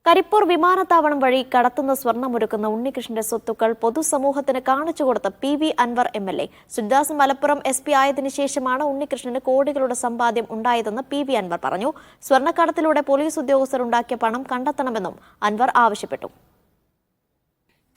കരിപ്പൂർ വിമാനത്താവളം വഴി കടത്തുന്ന സ്വർണ്ണമൊരുക്കുന്ന ഉണ്ണികൃഷ്ണന്റെ സ്വത്തുക്കൾ പൊതുസമൂഹത്തിന് കാണിച്ചുകൊടുത്ത PV Anwar MLA. Sujith Das Malappuram SP ആയതിനു ശേഷമാണ് ഉണ്ണികൃഷ്ണന് കോടികളുടെ സമ്പാദ്യം ഉണ്ടായതെന്ന് PV അൻവർ പറഞ്ഞു. സ്വർണ്ണക്കടത്തിലൂടെ പോലീസ് ഉദ്യോഗസ്ഥർ ഉണ്ടാക്കിയ പണം കണ്ടെത്തണമെന്നും അൻവർ ആവശ്യപ്പെട്ടു.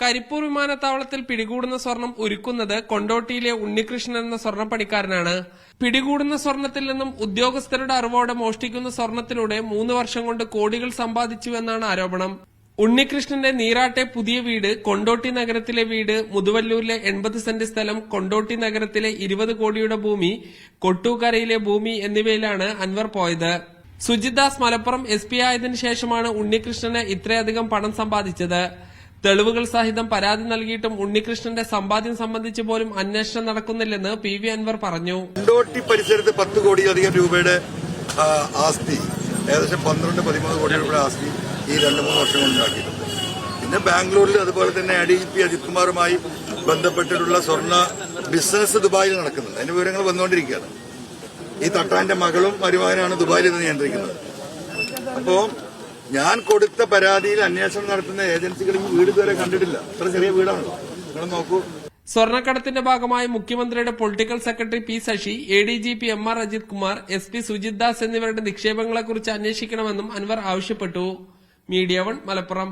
കരിപ്പൂർ വിമാനത്താവളത്തിൽ പിടികൂടുന്ന സ്വർണം ഒരുക്കുന്നത് കൊണ്ടോട്ടിയിലെ ഉണ്ണികൃഷ്ണൻ എന്ന സ്വർണ്ണപ്പണിക്കാരനാണ്. പിടികൂടുന്ന സ്വർണത്തിൽ നിന്നും ഉദ്യോഗസ്ഥരുടെ അറിവോടെ മോഷ്ടിക്കുന്ന സ്വർണത്തിലൂടെ 3 വർഷം കൊണ്ട് കോടികൾ സമ്പാദിച്ചുവെന്നാണ് ആരോപണം. ഉണ്ണികൃഷ്ണന്റെ നീരാട്ടെ പുതിയ വീട്, കൊണ്ടോട്ടി നഗരത്തിലെ വീട്, മുതുവല്ലൂരിലെ 80 സെന്റ് സ്ഥലം, കൊണ്ടോട്ടി നഗരത്തിലെ 20 കോടിയുടെ ഭൂമി, കൊട്ടൂക്കരയിലെ ഭൂമി എന്നിവയിലാണ് അൻവർ പോയത്. സുജിദാസ് മലപ്പുറം SP ആയതിനു ശേഷമാണ് ഉണ്ണികൃഷ്ണന് ഇത്രയധികം പണം സമ്പാദിച്ചത്. തെളിവുകൾ സഹിതം പരാതി നൽകിയിട്ടും ഉണ്ണികൃഷ്ണന്റെ സമ്പാദ്യം സംബന്ധിച്ച് പോലും അന്വേഷണം നടക്കുന്നില്ലെന്ന് PV അൻവർ പറഞ്ഞു. കൊണ്ടോട്ടി പരിസരത്ത് 10 കോടിയിലധികം രൂപയുടെ ആസ്തി, ഏകദേശം 12-13 കോടി രൂപയുടെ ആസ്തി ഈ 2-3 വർഷം കൊണ്ട് ഉണ്ടാക്കിയിട്ടുണ്ട്. പിന്നെ ബാംഗ്ലൂരിൽ അതുപോലെ തന്നെ ADGP അജിത് കുമാറുമായി ബന്ധപ്പെട്ടിട്ടുള്ള സ്വർണ്ണ ബിസിനസ് ദുബായിൽ നടക്കുന്നുണ്ട്. അതിന്റെ വിവരങ്ങൾ വന്നുകൊണ്ടിരിക്കുകയാണ്. ഈ തട്ടാന്റെ മകളും മരുമകനാണ് ദുബായിൽ ഇത് നിയന്ത്രിക്കുന്നത്. അപ്പോ ഞാൻ കൊടുത്ത പരാതിയിൽ അന്വേഷണം നടത്തുന്ന ഏജൻസികൾ ഈ വീട് ഇതുവരെ കണ്ടിട്ടില്ല. അത്ര ചെറിയ വീടാണല്ലോ, നിങ്ങൾ നോക്കൂ. സ്വർണ്ണക്കടത്തിന്റെ ഭാഗമായി മുഖ്യമന്ത്രിയുടെ political secretary P Sasi, ADGP MR Ajith Kumar, SP Sujidas എന്നിവരുടെ നിക്ഷേപങ്ങളെക്കുറിച്ച് അന്വേഷിക്കണമെന്നും അൻവർ ആവശ്യപ്പെട്ടു. മീഡിയ 1 മലപ്പുറം.